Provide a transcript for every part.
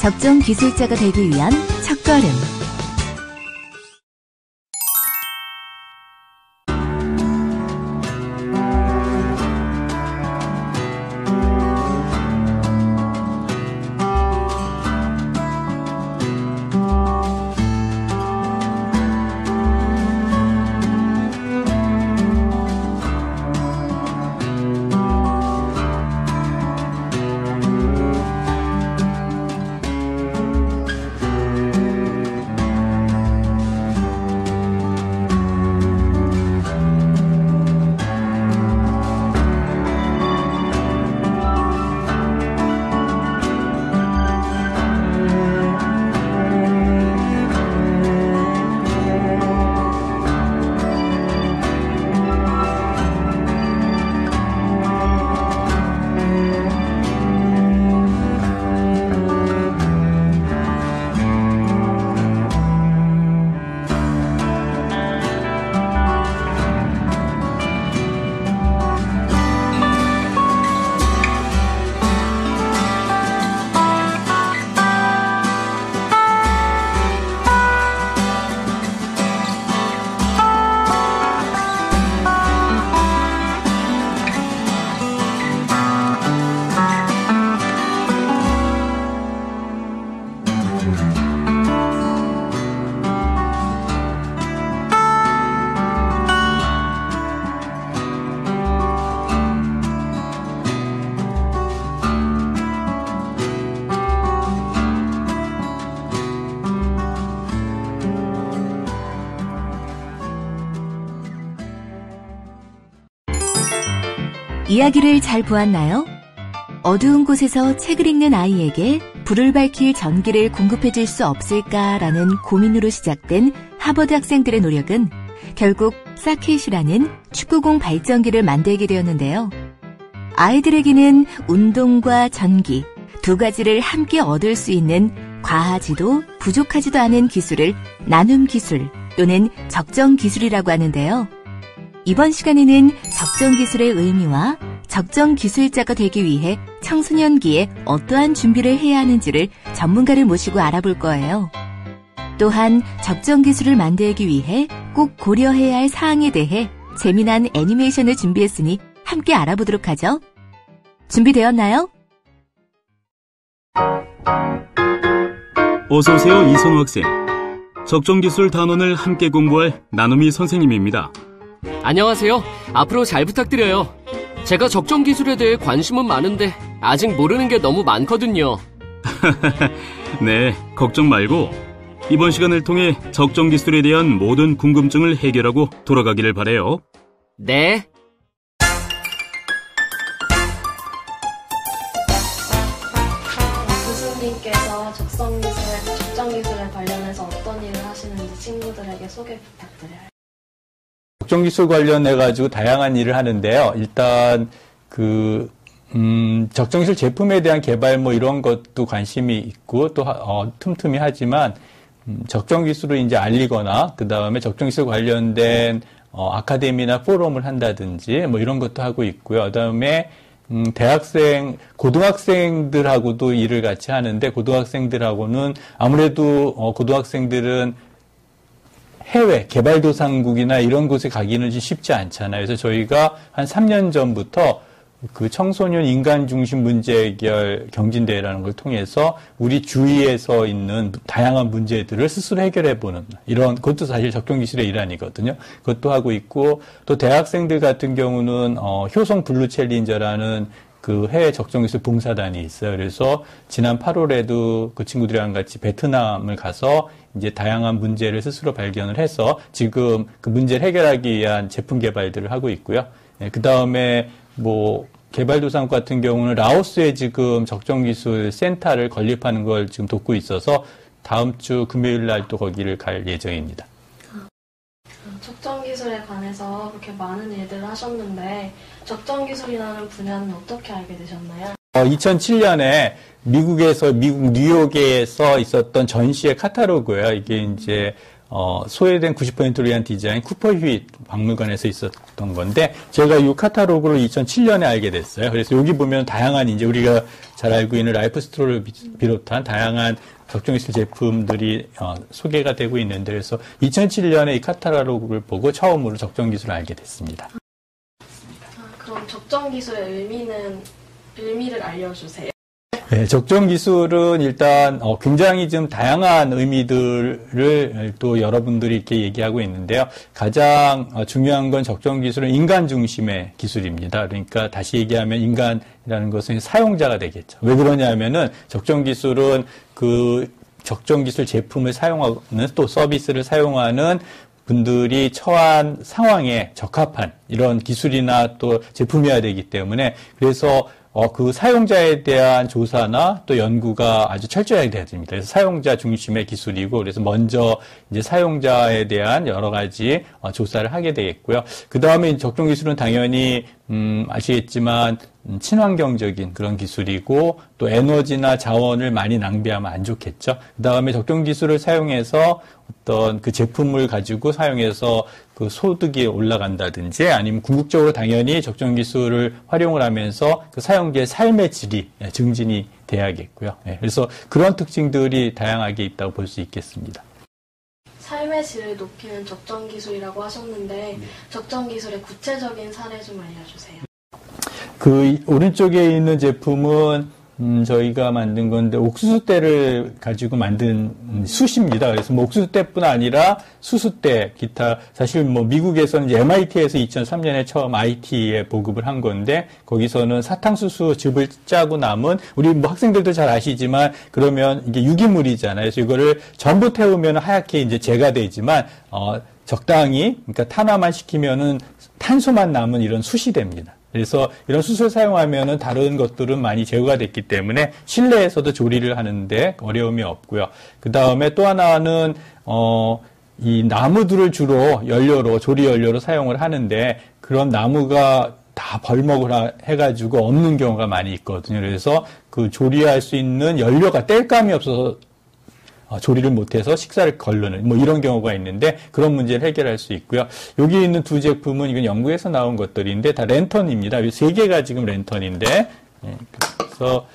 적정 기술자가 되기 위한 첫걸음. 이야기를 잘 보았나요? 어두운 곳에서 책을 읽는 아이에게 불을 밝힐 전기를 공급해줄 수 없을까라는 고민으로 시작된 하버드 학생들의 노력은 결국 사켓이라는 축구공 발전기를 만들게 되었는데요. 아이들에게는 운동과 전기 두 가지를 함께 얻을 수 있는 과하지도 부족하지도 않은 기술을 나눔 기술 또는 적정 기술이라고 하는데요. 이번 시간에는 적정 기술의 의미와 적정 기술자가 되기 위해 청소년기에 어떠한 준비를 해야 하는지를 전문가를 모시고 알아볼 거예요. 또한 적정 기술을 만들기 위해 꼭 고려해야 할 사항에 대해 재미난 애니메이션을 준비했으니 함께 알아보도록 하죠. 준비되었나요? 어서오세요, 이선우 학생. 적정 기술 단원을 함께 공부할 나눔이 선생님입니다. 안녕하세요. 앞으로 잘 부탁드려요. 제가 적정 기술에 대해 관심은 많은데 아직 모르는 게 너무 많거든요. 네, 걱정 말고 이번 시간을 통해 적정 기술에 대한 모든 궁금증을 해결하고 돌아가기를 바라요. 네. 교수님께서 적정 기술에 관련해서 어떤 일을 하시는지 친구들에게 소개 부탁드려요. 적정 기술 관련해가지고 다양한 일을 하는데요. 일단, 적정 기술 제품에 대한 개발 뭐 이런 것도 관심이 있고 또, 틈틈이 하지만, 적정 기술을 이제 알리거나, 그 다음에 적정 기술 관련된, 아카데미나 포럼을 한다든지 뭐 이런 것도 하고 있고요. 그 다음에, 고등학생들하고도 일을 같이 하는데, 고등학생들하고는 아무래도, 고등학생들은 해외, 개발도상국이나 이런 곳에 가기는 좀 쉽지 않잖아요. 그래서 저희가 한 3년 전부터 그 청소년 인간 중심 문제 해결 경진대회라는 걸 통해서 우리 주위에서 있는 다양한 문제들을 스스로 해결해보는 이런, 그것도 사실 적정기술의 일환이거든요. 그것도 하고 있고, 또 대학생들 같은 경우는, 효성 블루 챌린저라는 그 해외 적정기술 봉사단이 있어요. 그래서 지난 8월에도 그 친구들이랑 같이 베트남을 가서 이제 다양한 문제를 스스로 발견을 해서 지금 그 문제를 해결하기 위한 제품 개발들을 하고 있고요. 그 다음에 뭐 개발도상국 같은 경우는 라오스에 지금 적정기술 센터를 건립하는 걸 지금 돕고 있어서 다음 주 금요일 날 또 거기를 갈 예정입니다. 적정기술에 관해서 그렇게 많은 일들을 하셨는데 적정기술이라는 분야는 어떻게 알게 되셨나요? 2007년에 미국 뉴욕에서 있었던 전시의 카탈로그예요. 이게 이제 소외된 90%를 위한 디자인 쿠퍼 휴잇 박물관에서 있었던 건데 제가 이 카탈로그를 2007년에 알게 됐어요. 그래서 여기 보면 다양한 이제 우리가 잘 알고 있는 라이프 스트로를 비롯한 다양한 적정기술 제품들이 소개가 되고 있는데 그래서 2007년에 이 카탈로그를 보고 처음으로 적정기술을 알게 됐습니다. 그럼 적정기술의 의미를 알려주세요. 네, 적정기술은 일단 굉장히 좀 다양한 의미들을 또 여러분들이 이렇게 얘기하고 있는데요. 가장 중요한 건 적정기술은 인간 중심의 기술입니다. 그러니까 다시 얘기하면 인간이라는 것은 사용자가 되겠죠. 왜 그러냐면은 적정기술은 그 적정기술 제품을 사용하는 또 서비스를 사용하는 분들이 처한 상황에 적합한 이런 기술이나 또 제품이어야 되기 때문에 그래서 그 사용자에 대한 조사나 또 연구가 아주 철저하게 돼야 됩니다. 그래서 사용자 중심의 기술이고, 그래서 먼저 이제 사용자에 대한 여러 가지 조사를 하게 되겠고요. 그 다음에 적정 기술은 당연히 아시겠지만 친환경적인 그런 기술이고 또 에너지나 자원을 많이 낭비하면 안 좋겠죠. 그 다음에 적정 기술을 사용해서 어떤 그 제품을 가지고 사용해서 그 소득이 올라간다든지 아니면 궁극적으로 당연히 적정 기술을 활용을 하면서 그 사용자의 삶의 질이 증진이 돼야겠고요. 그래서 그런 특징들이 다양하게 있다고 볼 수 있겠습니다. 삶의 질을 높이는 적정 기술이라고 하셨는데 적정 기술의 구체적인 사례 좀 알려주세요. 그 오른쪽에 있는 제품은 저희가 만든 건데 옥수수대를 가지고 만든 숯입니다. 그래서 뭐 옥수수대뿐 아니라 수수대, 기타 사실 뭐 미국에서는 이제 MIT에서 2003년에 처음 IT에 보급을 한 건데 거기서는 사탕수수 즙을 짜고 남은 우리 뭐 학생들도 잘 아시지만 그러면 이게 유기물이잖아요. 그래서 이거를 전부 태우면 하얗게 이제 재가 되지만 적당히 그러니까 탄화만 시키면은 탄소만 남은 이런 숯이 됩니다. 그래서 이런 숯을 사용하면은 다른 것들은 많이 제거가 됐기 때문에 실내에서도 조리를 하는데 어려움이 없고요. 그 다음에 또 하나는 이 나무들을 주로 연료로 조리 연료로 사용을 하는데 그런 나무가 다 벌목을 해가지고 없는 경우가 많이 있거든요. 그래서 그 조리할 수 있는 연료가 땔감이 없어서 조리를 못해서 식사를 거르는 뭐 이런 경우가 있는데 그런 문제를 해결할 수 있고요. 여기 있는 두 제품은 이건 영국에서 나온 것들인데 다 랜턴입니다. 세 개가 지금 랜턴인데 그래서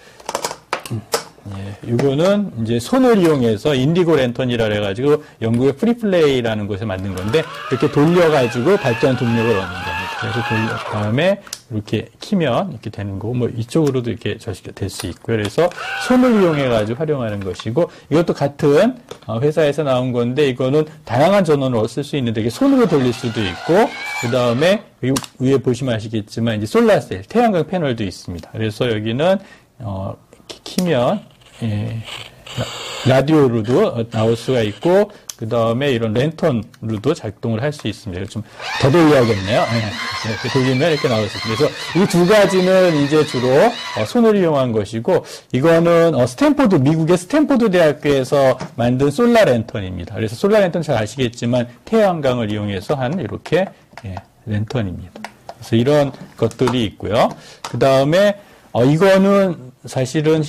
이거는 이제 손을 이용해서 인디고 랜턴이라 해가지고 영국의 프리플레이라는 곳에 만든 건데 이렇게 돌려가지고 발전 동력을 얻는 겁니다. 그래서 돌려 다음에 이렇게 키면 이렇게 되는 거고 뭐 이쪽으로도 이렇게 저식이 될 수 있고요. 그래서 손을 이용해가지고 활용하는 것이고 이것도 같은 회사에서 나온 건데 이거는 다양한 전원을 쓸 수 있는데 이게 손으로 돌릴 수도 있고 그 다음에 위에 보시면 아시겠지만 이제 솔라셀 태양광 패널도 있습니다. 그래서 여기는 키면 라디오로도 나올 수가 있고 그 다음에 이런 랜턴으로도 작동을 할 수 있습니다. 좀 더 돌려야겠네요. 돌리면 이렇게 나올 수 있습니다. 그래서 이 두 가지는 이제 주로 손을 이용한 것이고 이거는 미국의 스탠포드 대학교에서 만든 솔라 랜턴입니다. 그래서 솔라 랜턴 잘 아시겠지만 태양광을 이용해서 한 이렇게 랜턴입니다. 그래서 이런 것들이 있고요. 그 다음에 이거는 사실은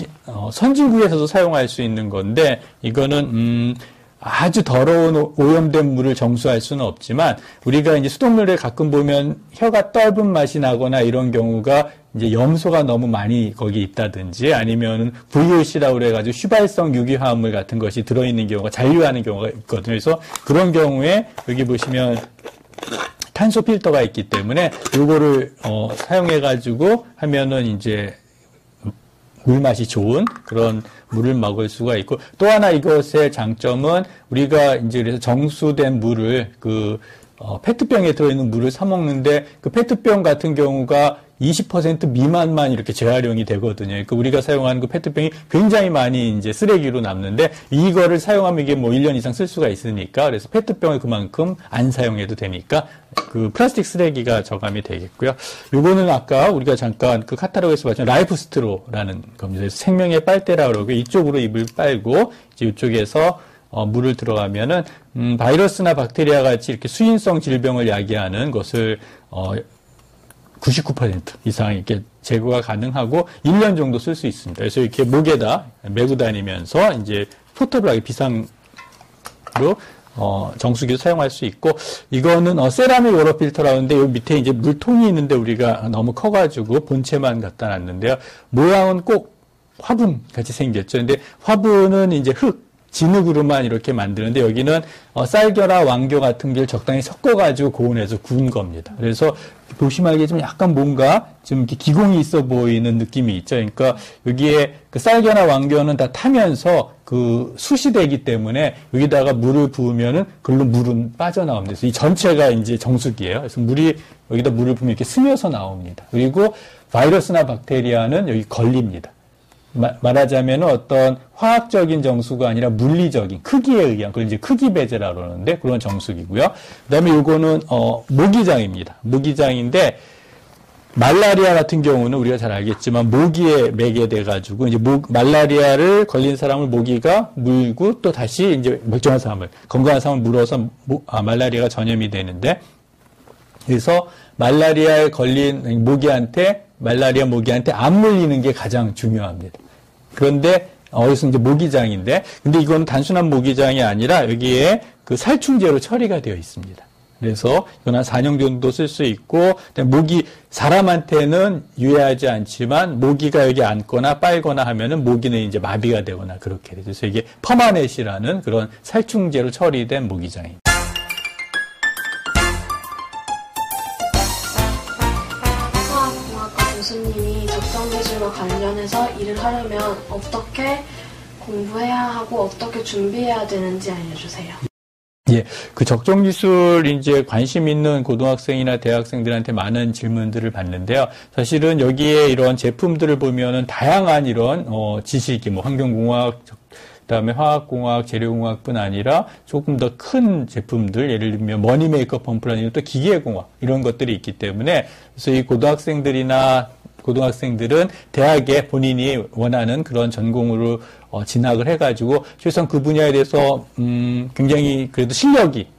선진국에서도 사용할 수 있는 건데 이거는 아주 더러운 오염된 물을 정수할 수는 없지만 우리가 이제 수돗물에 가끔 보면 혀가 떫은 맛이 나거나 이런 경우가 이제 염소가 너무 많이 거기 있다든지 아니면 VOC라고 그래가지고 휘발성 유기화합물 같은 것이 들어있는 경우가 잔류하는 경우가 있거든요. 그래서 그런 경우에 여기 보시면 탄소 필터가 있기 때문에 요거를 사용해가지고 하면은 이제 물맛이 좋은 그런 물을 먹을 수가 있고 또 하나 이것의 장점은 우리가 이제 그래서 정수된 물을 페트병에 들어있는 물을 사 먹는데 그 페트병 같은 경우가 20% 미만만 이렇게 재활용이 되거든요. 그러니까 우리가 사용하는 그 페트병이 굉장히 많이 이제 쓰레기로 남는데 이거를 사용하면 이게 뭐 1년 이상 쓸 수가 있으니까 그래서 페트병을 그만큼 안 사용해도 되니까 그 플라스틱 쓰레기가 저감이 되겠고요. 요거는 아까 우리가 잠깐 그 카탈로그에서 봤지만 라이프 스트로라는 겁니다. 그래서 생명의 빨대라고 그러고 이쪽으로 입을 빨고 이제 이쪽에서 물을 들어가면은 바이러스나 박테리아 같이 이렇게 수인성 질병을 야기하는 것을 99% 이상 이렇게 제거가 가능하고 1년 정도 쓸 수 있습니다. 그래서 이렇게 목에다 메고 다니면서 이제 포터블하게 비상으로 정수기도 사용할 수 있고, 이거는 세라믹 워터 필터라고 하는데, 요 밑에 이제 물통이 있는데 우리가 너무 커가지고 본체만 갖다 놨는데요. 모양은 꼭 화분 같이 생겼죠. 근데 화분은 이제 진흙으로만 이렇게 만드는데, 여기는 쌀겨나 왕겨 같은 걸 적당히 섞어가지고 고온에서 구운 겁니다. 그래서 보시면 알겠지만 약간 뭔가 좀 이렇게 기공이 있어 보이는 느낌이 있죠. 그러니까 여기에 그 쌀겨나 왕겨는 다 타면서 그 숯이 되기 때문에 여기다가 물을 부으면은 그걸로 물은 빠져나옵니다. 그래서 이 전체가 이제 정수기예요. 그래서 여기다 물을 부으면 이렇게 스며서 나옵니다. 그리고 바이러스나 박테리아는 여기 걸립니다. 말하자면 어떤 화학적인 정수가 아니라 물리적인 크기에 의한, 그걸 이제 크기 배제라고 그러는데 그런 정수기고요. 그 다음에 요거는, 모기장입니다. 모기장인데, 말라리아 같은 경우는 우리가 잘 알겠지만 모기에 매게 돼가지고 이제 말라리아를 걸린 사람을 모기가 물고 또 다시 이제 멀쩡한 사람을, 건강한 사람을 물어서 말라리아가 전염이 되는데, 그래서 말라리아에 걸린 말라리아 모기한테 안 물리는 게 가장 중요합니다. 그런데 어디서 이제 모기장인데, 근데 이건 단순한 모기장이 아니라 여기에 그 살충제로 처리가 되어 있습니다. 그래서 이건 한 4년 정도 쓸 수 있고, 사람한테는 유해하지 않지만 모기가 여기 앉거나 빨거나 하면은 모기는 이제 마비가 되거나 그렇게 되죠. 그래서 이게 퍼마넷이라는 그런 살충제로 처리된 모기장입니다. 교수님이 적정기술과 관련해서 일을 하려면 어떻게 공부해야 하고 어떻게 준비해야 되는지 알려주세요. 예, 그 적정기술 이제 관심 있는 고등학생이나 대학생들한테 많은 질문들을 받는데요. 사실은 여기에 이런 제품들을 보면은 다양한 이런 지식이 환경공학, 그다음에 화학공학, 재료공학뿐 아니라 조금 더 큰 제품들, 예를 들면 머니 메이커 펌프라는 또 기계공학 이런 것들이 있기 때문에, 그래서 이 고등학생들은 대학에 본인이 원하는 그런 전공으로 진학을 해가지고 최소한 그 분야에 대해서 굉장히 그래도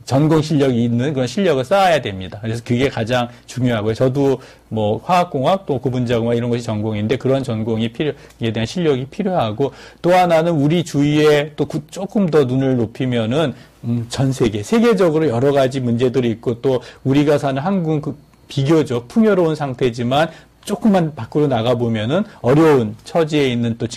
전공 실력이 있는 그런 실력을 쌓아야 됩니다. 그래서 그게 가장 중요하고요. 저도 화학공학 또 고분자공학 이런 것이 전공인데 그런 전공에 대한 실력이 필요하고, 또 하나는 우리 주위에 또 조금 더 눈을 높이면은 전 세계적으로 여러 가지 문제들이 있고, 또 우리가 사는 한국 비교적 풍요로운 상태지만 조금만 밖으로 나가보면은 어려운 처지에 있는 또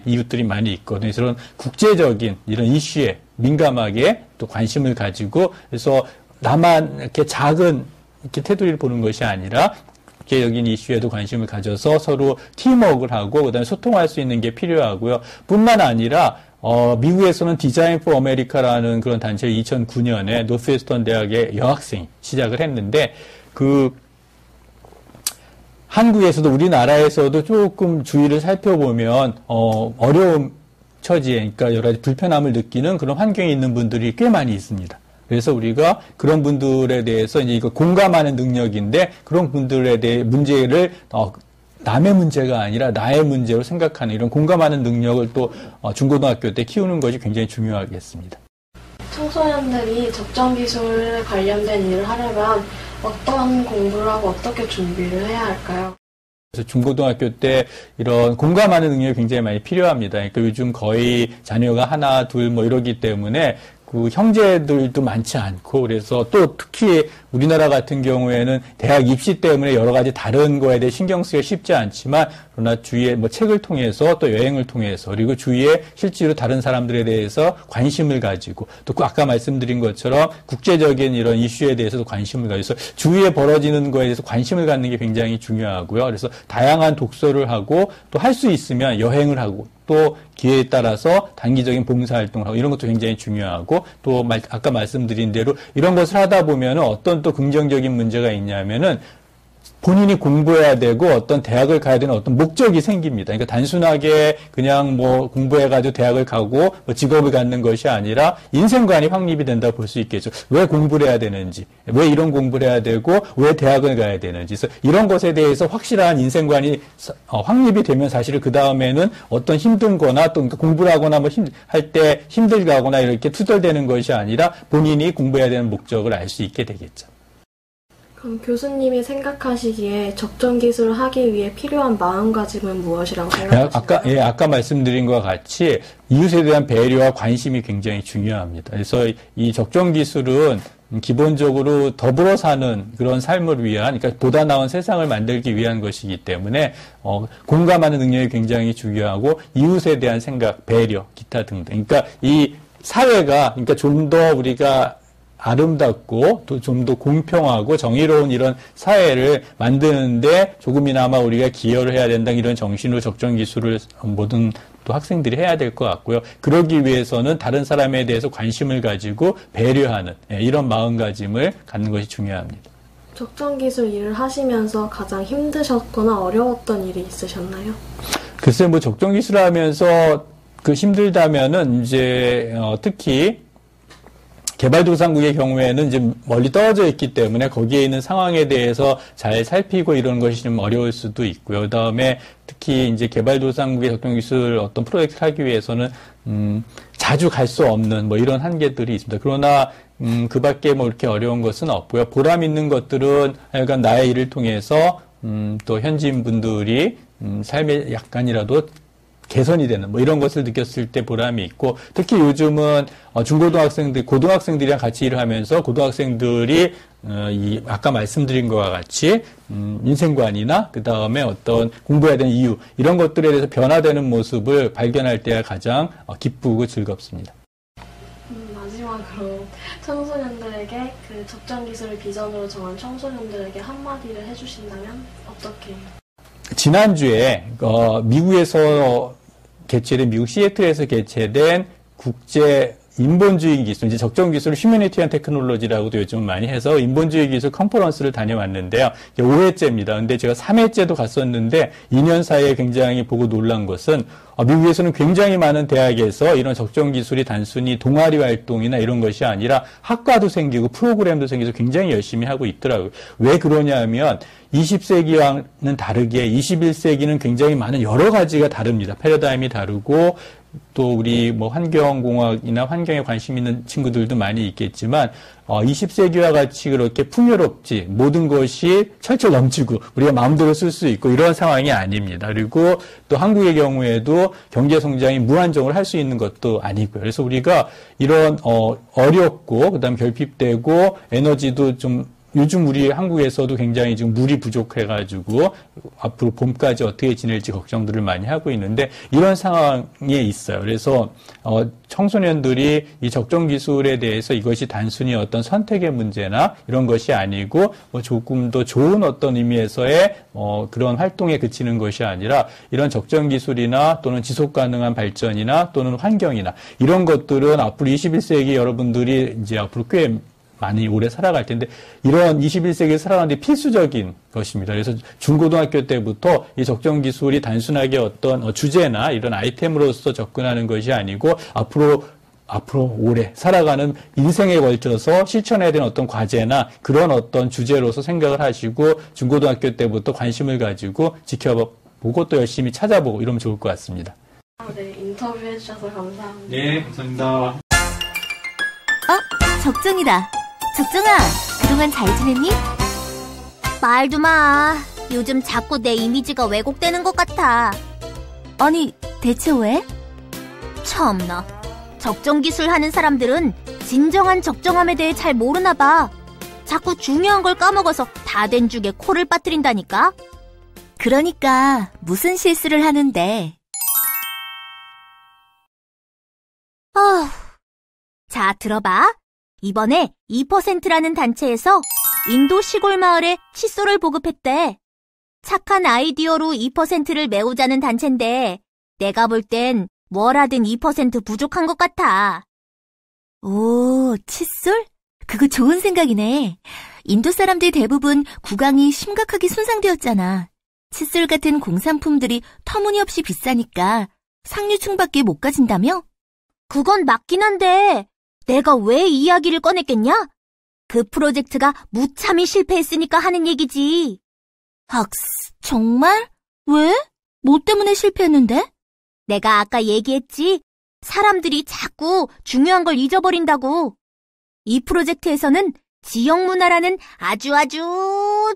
이웃들이 많이 있거든요. 그런 국제적인 이런 이슈에 민감하게 또 관심을 가지고, 그래서 나만 이렇게 작은 이렇게 테두리를 보는 것이 아니라 국제적인 이슈에도 관심을 가져서 서로 팀워크를 하고 그다음에 소통할 수 있는 게 필요하고요. 뿐만 아니라 미국에서는 디자인 포 아메리카라는 그런 단체를 2009년에 노스웨스턴 대학의 여학생이 시작을 했는데, 한국에서도 우리나라에서도 조금 주위를 살펴보면 어려운 처지에, 그러니까 여러 가지 불편함을 느끼는 그런 환경에 있는 분들이 꽤 많이 있습니다. 그래서 우리가 그런 분들에 대해서 이제 이거 공감하는 능력인데, 그런 분들에 대해 문제를 남의 문제가 아니라 나의 문제로 생각하는 이런 공감하는 능력을 또 중고등학교 때 키우는 것이 굉장히 중요하겠습니다. 청소년들이 적정기술 관련된 일을 하려면 어떤 공부를 하고 어떻게 준비를 해야 할까요? 그래서 중고등학교 때 이런 공감하는 능력이 굉장히 많이 필요합니다. 그러니까 요즘 거의 자녀가 하나, 둘 이러기 때문에 그 형제들도 많지 않고, 그래서 또 특히 우리나라 같은 경우에는 대학 입시 때문에 여러 가지 다른 거에 대해 신경 쓰기가 쉽지 않지만, 그러나 주위에 책을 통해서 또 여행을 통해서 그리고 주위에 실제로 다른 사람들에 대해서 관심을 가지고, 또 아까 말씀드린 것처럼 국제적인 이런 이슈에 대해서도 관심을 가져서 주위에 벌어지는 거에 대해서 관심을 갖는 게 굉장히 중요하고요. 그래서 다양한 독서를 하고, 또 할 수 있으면 여행을 하고, 또 기회에 따라서 단기적인 봉사활동을 하고 이런 것도 굉장히 중요하고, 또 아까 말씀드린 대로 이런 것을 하다 보면 어떤 또 긍정적인 문제가 있냐면은 본인이 공부해야 되고 어떤 대학을 가야 되는 어떤 목적이 생깁니다. 그러니까 단순하게 그냥 공부해가지고 대학을 가고 직업을 갖는 것이 아니라 인생관이 확립이 된다고 볼 수 있겠죠. 왜 공부를 해야 되는지, 왜 이런 공부를 해야 되고, 왜 대학을 가야 되는지. 그래서 이런 것에 대해서 확실한 인생관이 확립이 되면 사실은 그 다음에는 어떤 힘든 거나 또 공부를 하거나 할 때 힘들게 하거나 이렇게 투덜대는 것이 아니라 본인이 공부해야 되는 목적을 알 수 있게 되겠죠. 그럼 교수님이 생각하시기에 적정 기술을 하기 위해 필요한 마음가짐은 무엇이라고 생각하시나요? 아까 말씀드린 것과 같이 이웃에 대한 배려와 관심이 굉장히 중요합니다. 그래서 이 적정 기술은 기본적으로 더불어 사는 그런 삶을 위한, 그러니까 보다 나은 세상을 만들기 위한 것이기 때문에 공감하는 능력이 굉장히 중요하고 이웃에 대한 생각, 배려, 기타 등등. 그러니까 이 사회가, 그러니까 좀 더 우리가 아름답고 또 좀 더 공평하고 정의로운 이런 사회를 만드는데 조금이나마 우리가 기여를 해야 된다, 이런 정신으로 적정 기술을 모든 또 학생들이 해야 될 것 같고요. 그러기 위해서는 다른 사람에 대해서 관심을 가지고 배려하는 이런 마음가짐을 갖는 것이 중요합니다. 적정 기술 일을 하시면서 가장 힘드셨거나 어려웠던 일이 있으셨나요? 글쎄, 뭐 적정 기술을 하면서 힘들다면은 이제 특히 개발도상국의 경우에는 이제 멀리 떨어져 있기 때문에 거기에 있는 상황에 대해서 잘 살피고 이런 것이 좀 어려울 수도 있고요. 그다음에 특히 이제 개발도상국의 적정기술 어떤 프로젝트를 하기 위해서는 자주 갈 수 없는 뭐 이런 한계들이 있습니다. 그러나 그 밖에 뭐 이렇게 어려운 것은 없고요. 보람 있는 것들은 하여간 나의 일을 통해서 또 현지인 분들이 삶에 약간이라도 개선이 되는 뭐 이런 것을 느꼈을 때 보람이 있고, 특히 요즘은 중고등학생들, 고등학생들이랑 같이 일을 하면서 고등학생들이 아까 말씀드린 것과 같이 인생관이나 그 다음에 어떤 공부해야 되는 이유, 이런 것들에 대해서 변화되는 모습을 발견할 때가 가장 기쁘고 즐겁습니다. 마지막으로 청소년들에게 그 적정 기술을 비전으로 정한 청소년들에게 한마디를 해주신다면 어떻게 해요? 지난주에 미국에서 개최된, 미국 시애틀에서 개최된 국제 인본주의 기술, 이제 적정 기술 휴머니티 앤 테크놀로지라고도 요즘 많이 해서 인본주의 기술 컨퍼런스를 다녀왔는데요. 5회째입니다. 근데 제가 3회째도 갔었는데 2년 사이에 굉장히 보고 놀란 것은 미국에서는 굉장히 많은 대학에서 이런 적정 기술이 단순히 동아리 활동이나 이런 것이 아니라 학과도 생기고 프로그램도 생겨서 굉장히 열심히 하고 있더라고요. 왜 그러냐면 20세기와는 다르게 21세기는 굉장히 많은 여러 가지가 다릅니다. 패러다임이 다르고 또 우리 뭐 환경공학이나 환경에 관심 있는 친구들도 많이 있겠지만 20세기와 같이 그렇게 풍요롭지, 모든 것이 철철 넘치고 우리가 마음대로 쓸 수 있고 이런 상황이 아닙니다. 그리고 또 한국의 경우에도 경제 성장이 무한정을 할 수 있는 것도 아니고요. 그래서 우리가 이런 어렵고 그다음 결핍되고 에너지도 좀, 요즘 우리 한국에서도 굉장히 지금 물이 부족해가지고 앞으로 봄까지 어떻게 지낼지 걱정들을 많이 하고 있는데 이런 상황에 있어요. 그래서 청소년들이 이 적정 기술에 대해서 이것이 단순히 어떤 선택의 문제나 이런 것이 아니고 뭐 조금 더 좋은 어떤 의미에서의 그런 활동에 그치는 것이 아니라 이런 적정 기술이나 또는 지속 가능한 발전이나 또는 환경이나 이런 것들은 앞으로 21세기 여러분들이 이제 앞으로 꽤 많이 오래 살아갈 텐데 이런 21세기에 살아가는데 필수적인 것입니다. 그래서 중고등학교 때부터 이 적정 기술이 단순하게 어떤 주제나 이런 아이템으로서 접근하는 것이 아니고 앞으로 오래 살아가는 인생에 걸쳐서 실천해야 되는 어떤 과제나 그런 어떤 주제로서 생각을 하시고 중고등학교 때부터 관심을 가지고 지켜보고 또 열심히 찾아보고 이러면 좋을 것 같습니다. 네, 인터뷰해 주셔서 감사합니다. 네, 감사합니다. 적정이다. 적정아, 그동안 잘 지냈니? 말도 마. 요즘 자꾸 내 이미지가 왜곡되는 것 같아. 아니, 대체 왜? 참나. 적정 기술 하는 사람들은 진정한 적정함에 대해 잘 모르나 봐. 자꾸 중요한 걸 까먹어서 다 된 죽에 코를 빠뜨린다니까. 그러니까 무슨 실수를 하는데. 자, 들어봐. 이번에 2%라는 단체에서 인도 시골 마을에 칫솔을 보급했대. 착한 아이디어로 2%를 메우자는 단체인데 내가 볼 땐 뭘 하든 2% 부족한 것 같아. 오, 칫솔? 그거 좋은 생각이네. 인도 사람들 대부분 구강이 심각하게 손상되었잖아. 칫솔 같은 공산품들이 터무니없이 비싸니까 상류층밖에 못 가진다며? 그건 맞긴 한데 내가 왜 이 이야기를 꺼냈겠냐? 그 프로젝트가 무참히 실패했으니까 하는 얘기지. 정말? 왜? 뭐 때문에 실패했는데? 내가 아까 얘기했지. 사람들이 자꾸 중요한 걸 잊어버린다고. 이 프로젝트에서는 지역 문화라는 아주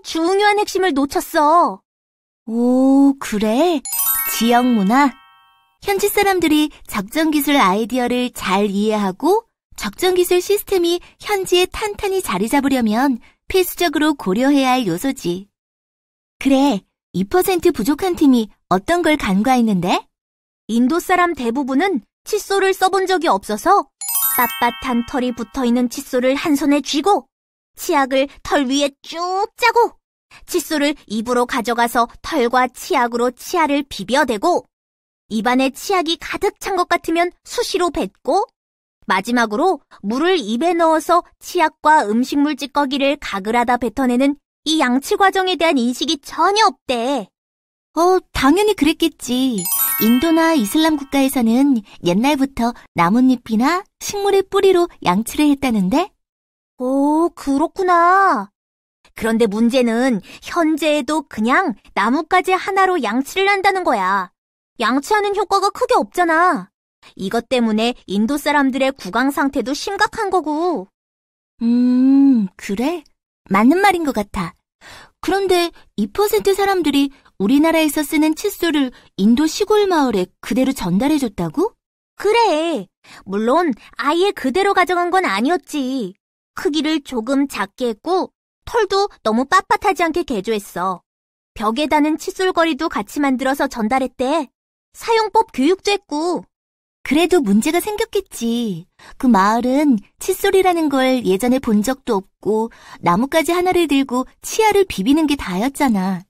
중요한 핵심을 놓쳤어. 오, 그래? 지역 문화? 현지 사람들이 적정기술 아이디어를 잘 이해하고 적정기술 시스템이 현지에 탄탄히 자리 잡으려면 필수적으로 고려해야 할 요소지. 그래, 2% 부족한 팀이 어떤 걸 간과했는데? 인도 사람 대부분은 칫솔을 써본 적이 없어서 빳빳한 털이 붙어있는 칫솔을 한 손에 쥐고 치약을 털 위에 쭉 짜고 칫솔을 입으로 가져가서 털과 치약으로 치아를 비벼대고 입안에 치약이 가득 찬 것 같으면 수시로 뱉고 마지막으로 물을 입에 넣어서 치약과 음식물 찌꺼기를 가글하다 뱉어내는 이 양치 과정에 대한 인식이 전혀 없대. 당연히 그랬겠지. 인도나 이슬람 국가에서는 옛날부터 나뭇잎이나 식물의 뿌리로 양치를 했다는데? 오, 그렇구나. 그런데 문제는 현재에도 그냥 나뭇가지 하나로 양치를 한다는 거야. 양치하는 효과가 크게 없잖아. 이것 때문에 인도 사람들의 구강 상태도 심각한 거고. 그래? 맞는 말인 것 같아. 그런데 2% 사람들이 우리나라에서 쓰는 칫솔을 인도 시골 마을에 그대로 전달해줬다고? 그래. 물론 아예 그대로 가져간 건 아니었지. 크기를 조금 작게 했고 털도 너무 빳빳하지 않게 개조했어. 벽에 다는 칫솔거리도 같이 만들어서 전달했대. 사용법 교육도 했고. 그래도 문제가 생겼겠지. 그 마을은 칫솔이라는 걸 예전에 본 적도 없고 나뭇가지 하나를 들고 치아를 비비는 게 다였잖아.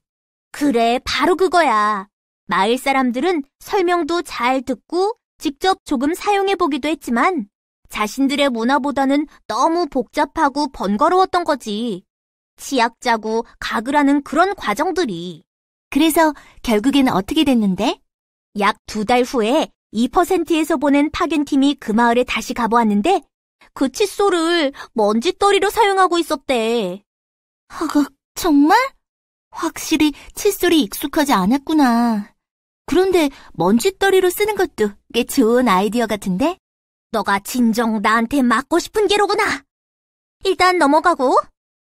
그래, 바로 그거야. 마을 사람들은 설명도 잘 듣고 직접 조금 사용해보기도 했지만 자신들의 문화보다는 너무 복잡하고 번거로웠던 거지. 치약 짜고 가글하는 그런 과정들이. 그래서 결국에는 어떻게 됐는데? 약 2달 후에 2%에서 보낸 파견팀이 그 마을에 다시 가보았는데 그 칫솔을 먼지떨이로 사용하고 있었대. 정말? 확실히 칫솔이 익숙하지 않았구나. 그런데 먼지떨이로 쓰는 것도 꽤 좋은 아이디어 같은데? 너가 진정 나한테 맞고 싶은 게로구나. 일단 넘어가고,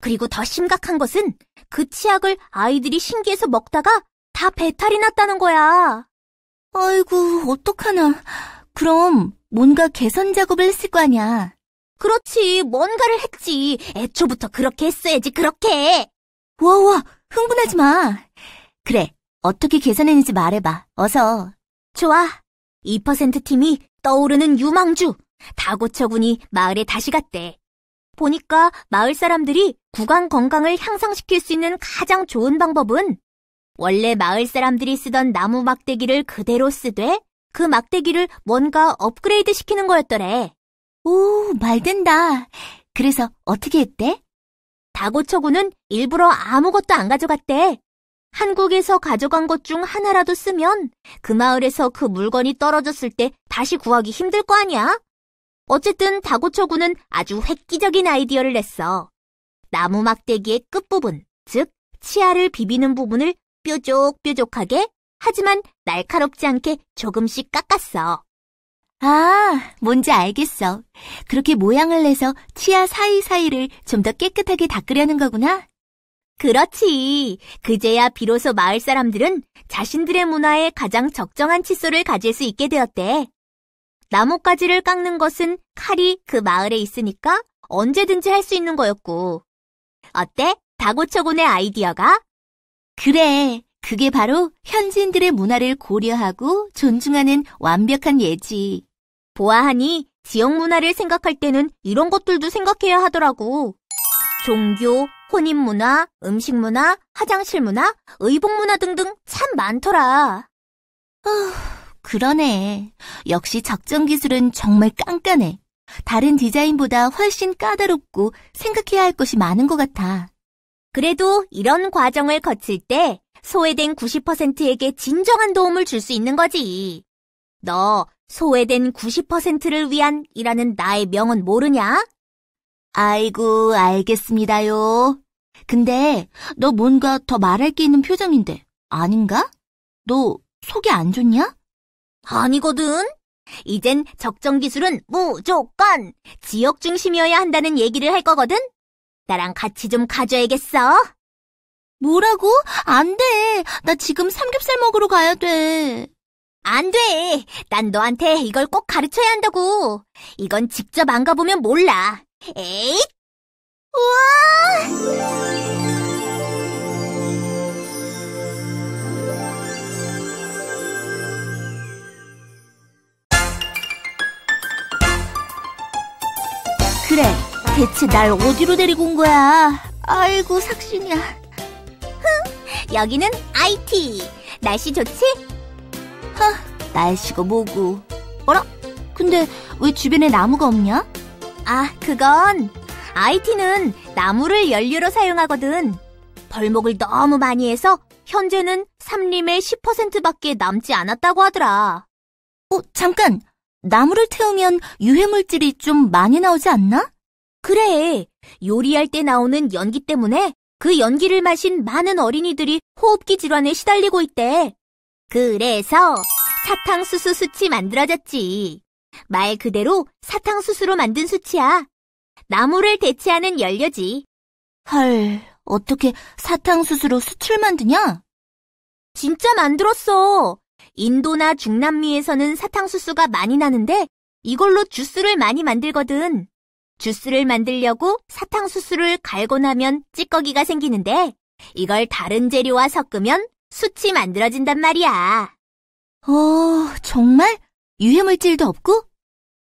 그리고 더 심각한 것은 그 치약을 아이들이 신기해서 먹다가 다 배탈이 났다는 거야. 아이고, 어떡하나. 그럼 뭔가 개선 작업을 했을 거 아니야. 그렇지, 뭔가를 했지. 애초부터 그렇게 했어야지, 그렇게. 와, 흥분하지 마. 그래, 어떻게 개선했는지 말해봐, 어서. 좋아. 2% 팀이 떠오르는 유망주, 다고처군이 마을에 다시 갔대. 보니까 마을 사람들이 구강 건강을 향상시킬 수 있는 가장 좋은 방법은 원래 마을 사람들이 쓰던 나무 막대기를 그대로 쓰되 그 막대기를 뭔가 업그레이드 시키는 거였더래. 오, 말된다. 그래서 어떻게 했대? 다고처군은 일부러 아무것도 안 가져갔대. 한국에서 가져간 것 중 하나라도 쓰면 그 마을에서 그 물건이 떨어졌을 때 다시 구하기 힘들 거 아니야? 어쨌든 다고처군은 아주 획기적인 아이디어를 냈어. 나무 막대기의 끝부분, 즉 치아를 비비는 부분을 뾰족뾰족하게 하지만 날카롭지 않게 조금씩 깎았어. 아, 뭔지 알겠어. 그렇게 모양을 내서 치아 사이사이를 좀 더 깨끗하게 닦으려는 거구나. 그렇지. 그제야 비로소 마을 사람들은 자신들의 문화에 가장 적정한 칫솔을 가질 수 있게 되었대. 나뭇가지를 깎는 것은 칼이 그 마을에 있으니까 언제든지 할 수 있는 거였고. 어때? 다고처군의 아이디어가? 그래, 그게 바로 현지인들의 문화를 고려하고 존중하는 완벽한 예지. 보아하니 지역 문화를 생각할 때는 이런 것들도 생각해야 하더라고. 종교, 혼인 문화, 음식 문화, 화장실 문화, 의복 문화 등등 참 많더라. 그러네. 역시 적정 기술은 정말 깐깐해. 다른 디자인보다 훨씬 까다롭고 생각해야 할 것이 많은 것 같아. 그래도 이런 과정을 거칠 때 소외된 90%에게 진정한 도움을 줄 수 있는 거지. 너 소외된 90%를 위한 이라는 나의 명언 모르냐? 아이고, 알겠습니다요. 근데 너 뭔가 더 말할 게 있는 표정인데 아닌가? 너 속이 안 좋냐? 아니거든. 이젠 적정 기술은 무조건 지역 중심이어야 한다는 얘기를 할 거거든. 나랑 같이 좀 가줘야겠어. 뭐라고? 안 돼. 나 지금 삼겹살 먹으러 가야 돼. 안 돼. 난 너한테 이걸 꼭 가르쳐야 한다고. 이건 직접 안 가보면 몰라. 에잇! 우와! 그래, 대체 날 어디로 데리고 온 거야? 아이고, 삭신이야. 여기는 IT. 날씨 좋지? 날씨가 뭐고. 어라? 근데 왜 주변에 나무가 없냐? 아, 그건 IT는 나무를 연료로 사용하거든. 벌목을 너무 많이 해서 현재는 산림의 10%밖에 남지 않았다고 하더라. 잠깐. 나무를 태우면 유해물질이 좀 많이 나오지 않나? 그래. 요리할 때 나오는 연기 때문에 그 연기를 마신 많은 어린이들이 호흡기 질환에 시달리고 있대. 그래서 사탕수수 숯이 만들어졌지. 말 그대로 사탕수수로 만든 숯이야. 나무를 대체하는 연료지. 헐, 어떻게 사탕수수로 숯을 만드냐? 진짜 만들었어. 인도나 중남미에서는 사탕수수가 많이 나는데 이걸로 주스를 많이 만들거든. 주스를 만들려고 사탕수수를 갈고 나면 찌꺼기가 생기는데 이걸 다른 재료와 섞으면 숯이 만들어진단 말이야. 정말? 유해물질도 없고?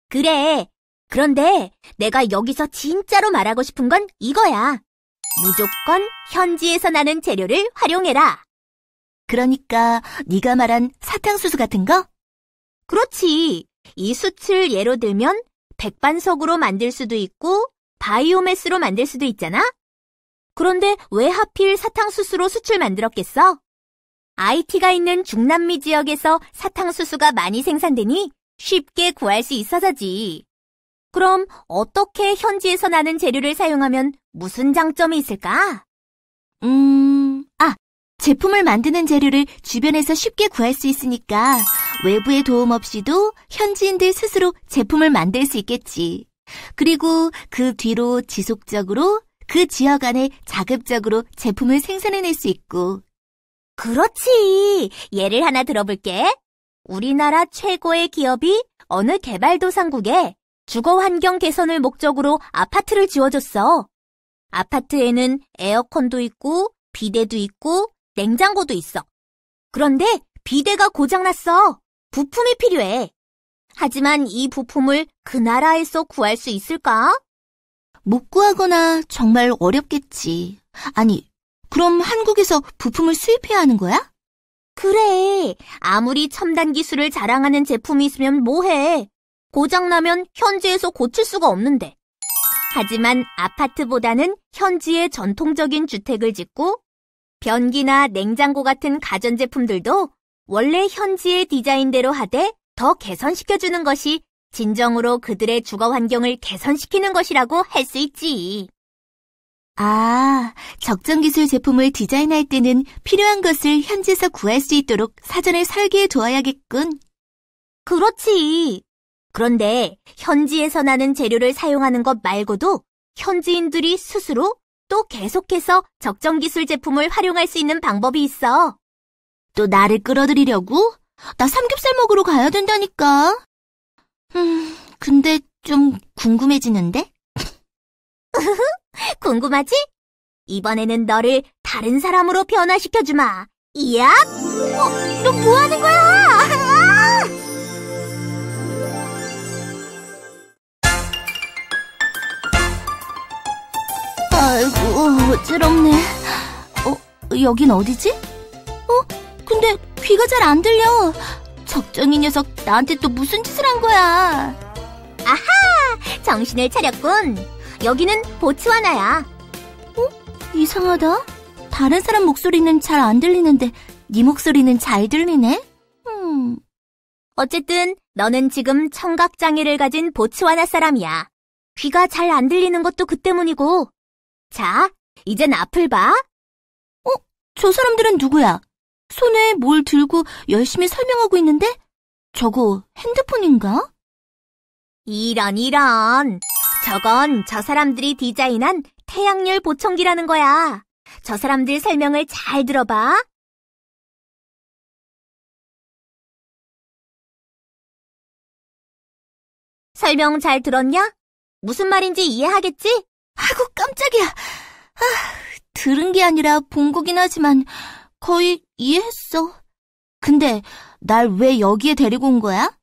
그래. 그런데 내가 여기서 진짜로 말하고 싶은 건 이거야. 무조건 현지에서 나는 재료를 활용해라. 그러니까 네가 말한 사탕수수 같은 거? 그렇지. 이 숯을 예로 들면 백반석으로 만들 수도 있고 바이오매스로 만들 수도 있잖아? 그런데 왜 하필 사탕수수로 숯을 만들었겠어? IT가 있는 중남미 지역에서 사탕수수가 많이 생산되니 쉽게 구할 수 있어서지. 그럼 어떻게 현지에서 나는 재료를 사용하면 무슨 장점이 있을까? 제품을 만드는 재료를 주변에서 쉽게 구할 수 있으니까 외부의 도움 없이도 현지인들 스스로 제품을 만들 수 있겠지. 그리고 그 뒤로 지속적으로 그 지역 안에 자급적으로 제품을 생산해낼 수 있고. 그렇지. 예를 하나 들어볼게. 우리나라 최고의 기업이 어느 개발도상국에 주거 환경 개선을 목적으로 아파트를 지어줬어. 아파트에는 에어컨도 있고 비데도 있고 냉장고도 있어. 그런데 비데가 고장났어. 부품이 필요해. 하지만 이 부품을 그 나라에서 구할 수 있을까? 못 구하거나 정말 어렵겠지. 아니, 그럼 한국에서 부품을 수입해야 하는 거야? 그래. 아무리 첨단 기술을 자랑하는 제품이 있으면 뭐해. 고장나면 현지에서 고칠 수가 없는데. 하지만 아파트보다는 현지의 전통적인 주택을 짓고 변기나 냉장고 같은 가전제품들도 원래 현지의 디자인대로 하되 더 개선시켜주는 것이 진정으로 그들의 주거 환경을 개선시키는 것이라고 할 수 있지. 적정기술 제품을 디자인할 때는 필요한 것을 현지에서 구할 수 있도록 사전에 설계해 두어야겠군. 그렇지. 그런데 현지에서 나는 재료를 사용하는 것 말고도 현지인들이 스스로 또 계속해서 적정기술 제품을 활용할 수 있는 방법이 있어. 또 나를 끌어들이려고? 나 삼겹살 먹으러 가야 된다니까. 근데 좀 궁금해지는데? 궁금하지? 이번에는 너를 다른 사람으로 변화시켜주마. 이야! 너 뭐 하는 거야? 아이고, 어지럽네. 여긴 어디지? 근데 귀가 잘 안 들려. 적정이 녀석 나한테 또 무슨 짓을 한 거야? 아하! 정신을 차렸군. 여기는 보츠와나야. 이상하다. 다른 사람 목소리는 잘 안 들리는데 네 목소리는 잘 들리네? 어쨌든 너는 지금 청각장애를 가진 보츠와나 사람이야. 귀가 잘 안 들리는 것도 그 때문이고. 자, 이젠 앞을 봐. 저 사람들은 누구야? 손에 뭘 들고 열심히 설명하고 있는데? 저거 핸드폰인가? 이런. 저건 저 사람들이 디자인한 태양열 보청기라는 거야. 저 사람들 설명을 잘 들어봐. 설명 잘 들었냐? 무슨 말인지 이해하겠지? 아이고, 깜짝이야. 들은 게 아니라 본 거긴 하지만 거의 이해했어. 근데 날 왜 여기에 데리고 온 거야?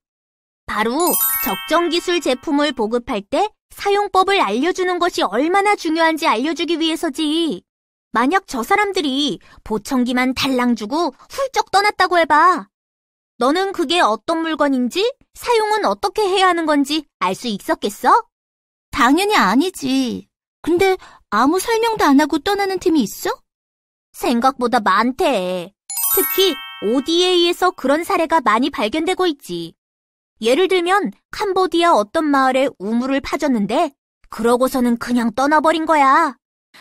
바로 적정기술 제품을 보급할 때 사용법을 알려주는 것이 얼마나 중요한지 알려주기 위해서지. 만약 저 사람들이 보청기만 달랑 주고 훌쩍 떠났다고 해봐. 너는 그게 어떤 물건인지, 사용은 어떻게 해야 하는 건지 알 수 있었겠어? 당연히 아니지. 근데 아무 설명도 안 하고 떠나는 팀이 있어? 생각보다 많대. 특히 ODA에서 그런 사례가 많이 발견되고 있지. 예를 들면 캄보디아 어떤 마을에 우물을 파줬는데 그러고서는 그냥 떠나버린 거야.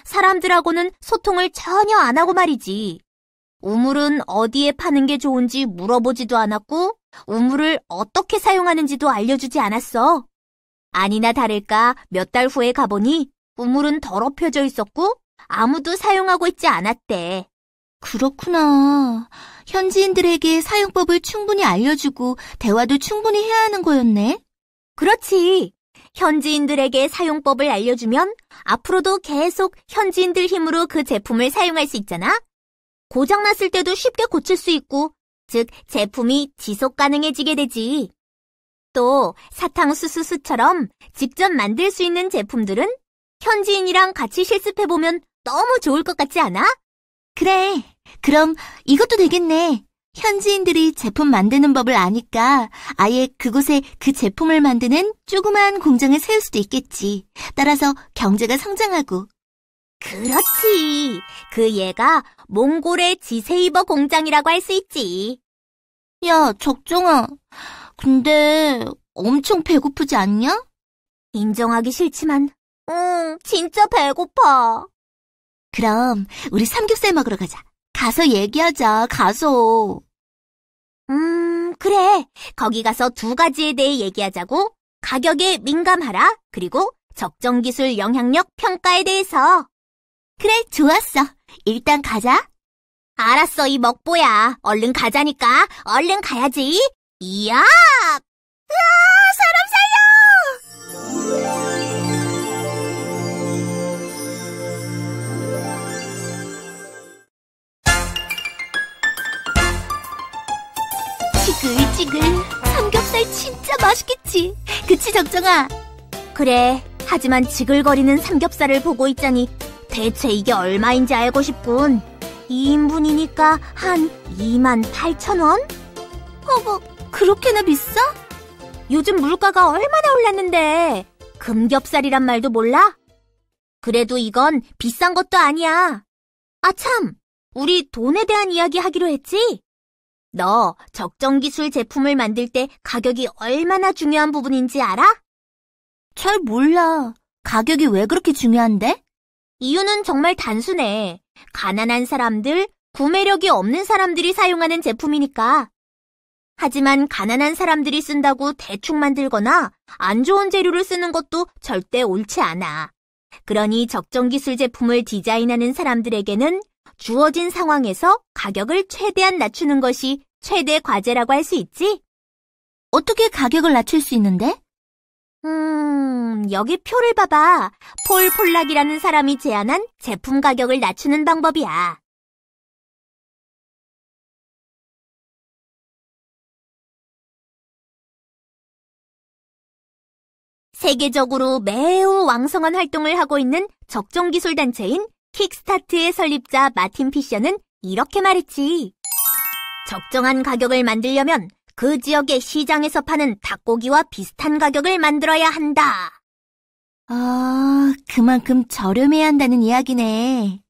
사람들하고는 소통을 전혀 안 하고 말이지. 우물은 어디에 파는 게 좋은지 물어보지도 않았고 우물을 어떻게 사용하는지도 알려주지 않았어. 아니나 다를까 몇 달 후에 가보니 우물은 더럽혀져 있었고 아무도 사용하고 있지 않았대. 그렇구나. 현지인들에게 사용법을 충분히 알려주고 대화도 충분히 해야 하는 거였네. 그렇지. 현지인들에게 사용법을 알려주면 앞으로도 계속 현지인들 힘으로 그 제품을 사용할 수 있잖아. 고장났을 때도 쉽게 고칠 수 있고, 즉 제품이 지속 가능해지게 되지. 또 사탕수수처럼 직접 만들 수 있는 제품들은 현지인이랑 같이 실습해보면 너무 좋을 것 같지 않아? 그래. 그럼 이것도 되겠네. 현지인들이 제품 만드는 법을 아니까 아예 그곳에 그 제품을 만드는 조그마한 공장을 세울 수도 있겠지. 따라서 경제가 성장하고. 그렇지. 그 예가 몽골의 지세이버 공장이라고 할 수 있지. 야, 적정아. 근데 엄청 배고프지 않냐? 인정하기 싫지만, 진짜 배고파. 그럼 우리 삼겹살 먹으러 가자. 가서 얘기하자, 가서. 그래. 거기 가서 두 가지에 대해 얘기하자고. 가격에 민감하라. 그리고 적정기술 영향력 평가에 대해서. 그래, 좋았어. 일단 가자. 알았어, 이 먹보야. 얼른 가자니까. 얼른 가야지. 이야! 사람 살려! 지글지글. 삼겹살 진짜 맛있겠지. 그치, 적정아? 그래. 하지만 지글거리는 삼겹살을 보고 있자니 대체 이게 얼마인지 알고 싶군. 2인분이니까 한 28,000원? 뭐, 그렇게나 비싸? 요즘 물가가 얼마나 올랐는데 금겹살이란 말도 몰라? 그래도 이건 비싼 것도 아니야. 아 참, 우리 돈에 대한 이야기 하기로 했지? 너 적정기술 제품을 만들 때 가격이 얼마나 중요한 부분인지 알아? 잘 몰라. 가격이 왜 그렇게 중요한데? 이유는 정말 단순해. 가난한 사람들, 구매력이 없는 사람들이 사용하는 제품이니까. 하지만 가난한 사람들이 쓴다고 대충 만들거나 안 좋은 재료를 쓰는 것도 절대 옳지 않아. 그러니 적정기술 제품을 디자인하는 사람들에게는 주어진 상황에서 가격을 최대한 낮추는 것이 최대 과제라고 할 수 있지? 어떻게 가격을 낮출 수 있는데? 여기 표를 봐봐. 폴 폴락이라는 사람이 제안한 제품 가격을 낮추는 방법이야. 세계적으로 매우 왕성한 활동을 하고 있는 적정기술 단체인 킥스타트의 설립자 마틴 피셔는 이렇게 말했지. 적정한 가격을 만들려면 그 지역의 시장에서 파는 닭고기와 비슷한 가격을 만들어야 한다. 그만큼 저렴해야 한다는 이야기네.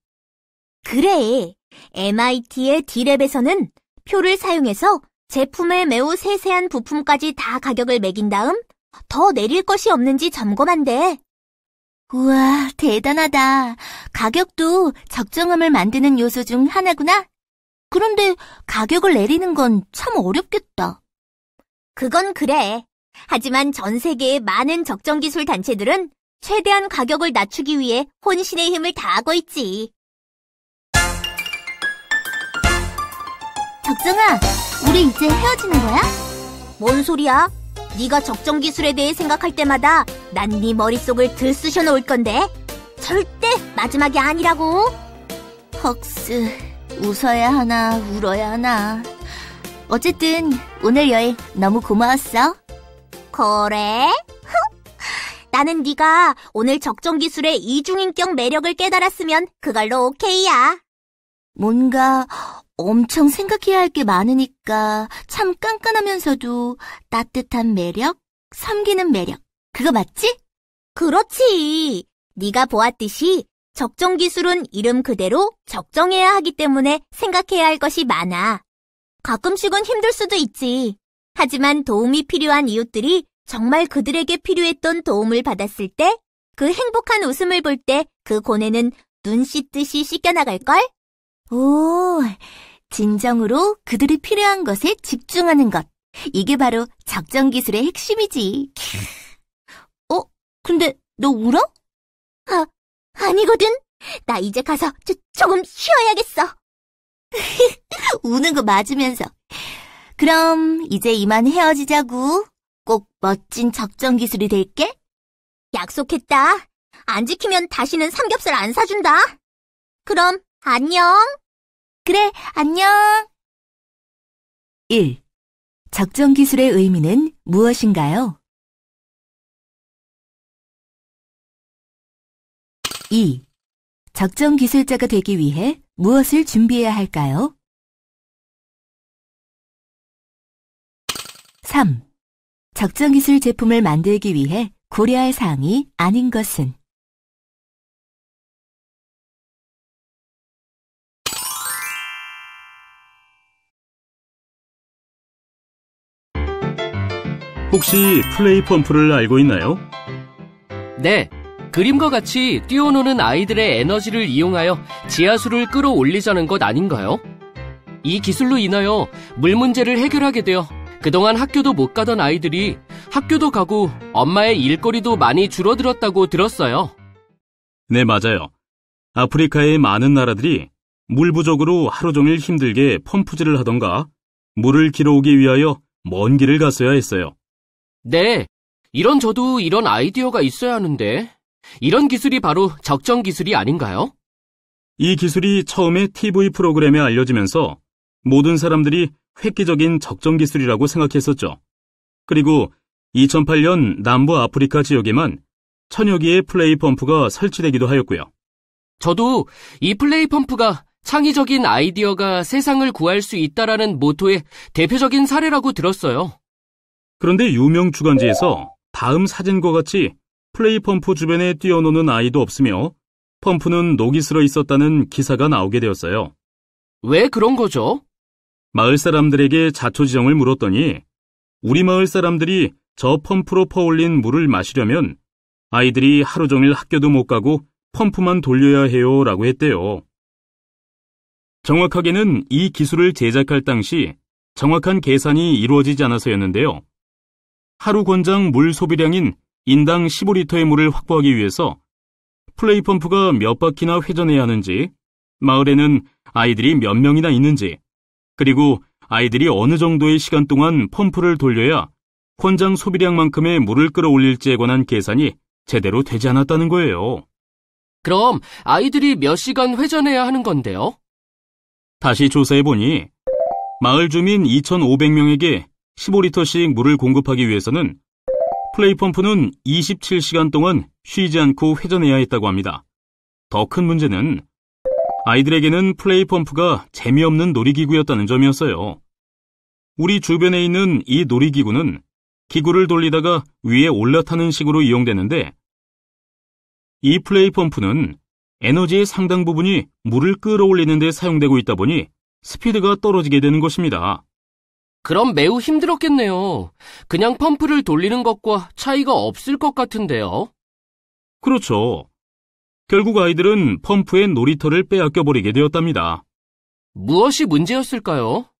그래. MIT의 D랩에서는 표를 사용해서 제품의 매우 세세한 부품까지 다 가격을 매긴 다음 더 내릴 것이 없는지 점검한대. 우와, 대단하다. 가격도 적정함을 만드는 요소 중 하나구나. 그런데 가격을 내리는 건 참 어렵겠다. 그건 그래. 하지만 전 세계의 많은 적정기술 단체들은 최대한 가격을 낮추기 위해 혼신의 힘을 다하고 있지. 적정아, 우리 이제 헤어지는 거야? 뭔 소리야? 네가 적정 기술에 대해 생각할 때마다 난 네 머릿속을 들쑤셔 놓을 건데 절대 마지막이 아니라고. 헉스, 웃어야 하나 울어야 하나. 어쨌든 오늘 여행 너무 고마웠어. 그래? 나는 네가 오늘 적정 기술의 이중인격 매력을 깨달았으면 그걸로 오케이야. 뭔가 엄청 생각해야 할 게 많으니까 참 깐깐하면서도 따뜻한 매력, 섬기는 매력. 그거 맞지? 그렇지. 네가 보았듯이 적정 기술은 이름 그대로 적정해야 하기 때문에 생각해야 할 것이 많아. 가끔씩은 힘들 수도 있지. 하지만 도움이 필요한 이웃들이 정말 그들에게 필요했던 도움을 받았을 때, 그 행복한 웃음을 볼 때 그 고뇌는 눈 씻듯이 씻겨나갈걸? 오, 진정으로 그들이 필요한 것에 집중하는 것. 이게 바로 적정 기술의 핵심이지. 근데 너 울어? 아니거든. 나 이제 가서 조금 쉬어야겠어. 우는 거 맞으면서. 그럼 이제 이만 헤어지자고. 꼭 멋진 적정 기술이 될게. 약속했다. 안 지키면 다시는 삼겹살 안 사준다. 그럼 안녕. 그래, 안녕. 1. 적정 기술의 의미는 무엇인가요? 2. 적정 기술자가 되기 위해 무엇을 준비해야 할까요? 3. 적정 기술 제품을 만들기 위해 고려할 사항이 아닌 것은? 혹시 플레이 펌프를 알고 있나요? 네, 그림과 같이 뛰어노는 아이들의 에너지를 이용하여 지하수를 끌어올리자는 것 아닌가요? 이 기술로 인하여 물 문제를 해결하게 되어 그동안 학교도 못 가던 아이들이 학교도 가고 엄마의 일거리도 많이 줄어들었다고 들었어요. 네, 맞아요. 아프리카의 많은 나라들이 물 부족으로 하루 종일 힘들게 펌프질을 하던가 물을 길어오기 위하여 먼 길을 갔어야 했어요. 네, 저도 이런 아이디어가 있어야 하는데 이런 기술이 바로 적정 기술이 아닌가요? 이 기술이 처음에 TV 프로그램에 알려지면서 모든 사람들이 획기적인 적정 기술이라고 생각했었죠. 그리고 2008년 남부 아프리카 지역에만 1000여 개의 플레이 펌프가 설치되기도 하였고요. 저도 이 플레이 펌프가 창의적인 아이디어가 세상을 구할 수 있다라는 모토의 대표적인 사례라고 들었어요. 그런데 유명 주간지에서 다음 사진과 같이 플레이 펌프 주변에 뛰어노는 아이도 없으며 펌프는 녹이 슬어 있었다는 기사가 나오게 되었어요. 왜 그런 거죠? 마을 사람들에게 자초지종을 물었더니 우리 마을 사람들이 저 펌프로 퍼올린 물을 마시려면 아이들이 하루 종일 학교도 못 가고 펌프만 돌려야 해요 라고 했대요. 정확하게는 이 기술을 제작할 당시 정확한 계산이 이루어지지 않아서였는데요. 하루 권장 물 소비량인 인당 15리터의 물을 확보하기 위해서 플레이 펌프가 몇 바퀴나 회전해야 하는지, 마을에는 아이들이 몇 명이나 있는지, 그리고 아이들이 어느 정도의 시간 동안 펌프를 돌려야 권장 소비량만큼의 물을 끌어올릴지에 관한 계산이 제대로 되지 않았다는 거예요. 그럼 아이들이 몇 시간 회전해야 하는 건데요? 다시 조사해보니 마을 주민 2,500명에게 15리터씩 물을 공급하기 위해서는 플레이 펌프는 27시간 동안 쉬지 않고 회전해야 했다고 합니다. 더 큰 문제는 아이들에게는 플레이 펌프가 재미없는 놀이기구였다는 점이었어요. 우리 주변에 있는 이 놀이기구는 기구를 돌리다가 위에 올라타는 식으로 이용되는데 이 플레이 펌프는 에너지의 상당 부분이 물을 끌어올리는 데 사용되고 있다 보니 스피드가 떨어지게 되는 것입니다. 그럼 매우 힘들었겠네요. 그냥 펌프를 돌리는 것과 차이가 없을 것 같은데요. 그렇죠. 결국 아이들은 펌프의 놀이터를 빼앗겨버리게 되었답니다. 무엇이 문제였을까요?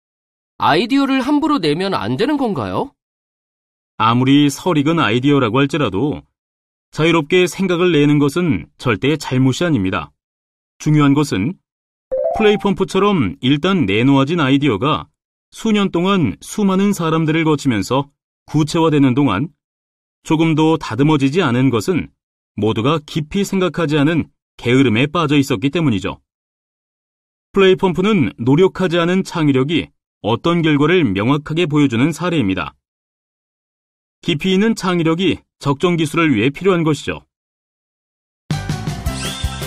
아이디어를 함부로 내면 안 되는 건가요? 아무리 설익은 아이디어라고 할지라도 자유롭게 생각을 내는 것은 절대 잘못이 아닙니다. 중요한 것은 플레이펌프처럼 일단 내놓아진 아이디어가 수년 동안 수많은 사람들을 거치면서 구체화되는 동안 조금도 다듬어지지 않은 것은 모두가 깊이 생각하지 않은 게으름에 빠져 있었기 때문이죠. 플레이펌프는 노력하지 않은 창의력이 어떤 결과를 명확하게 보여주는 사례입니다. 깊이 있는 창의력이 적정 기술을 위해 필요한 것이죠.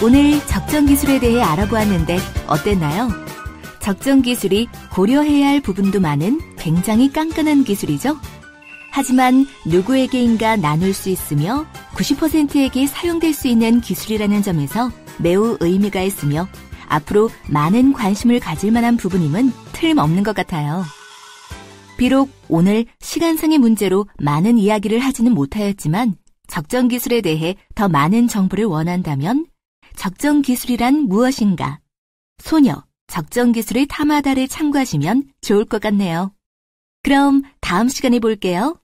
오늘 적정 기술에 대해 알아보았는데 어땠나요? 적정 기술이 고려해야 할 부분도 많은 굉장히 깐깐한 기술이죠. 하지만 누구에게인가 나눌 수 있으며 90%에게 사용될 수 있는 기술이라는 점에서 매우 의미가 있으며 앞으로 많은 관심을 가질 만한 부분임은 틀림없는 것 같아요. 비록 오늘 시간상의 문제로 많은 이야기를 하지는 못하였지만 적정 기술에 대해 더 많은 정보를 원한다면 적정 기술이란 무엇인가? 소녀, 적정 기술의 탐하다를 참고하시면 좋을 것 같네요. 그럼 다음 시간에 볼게요.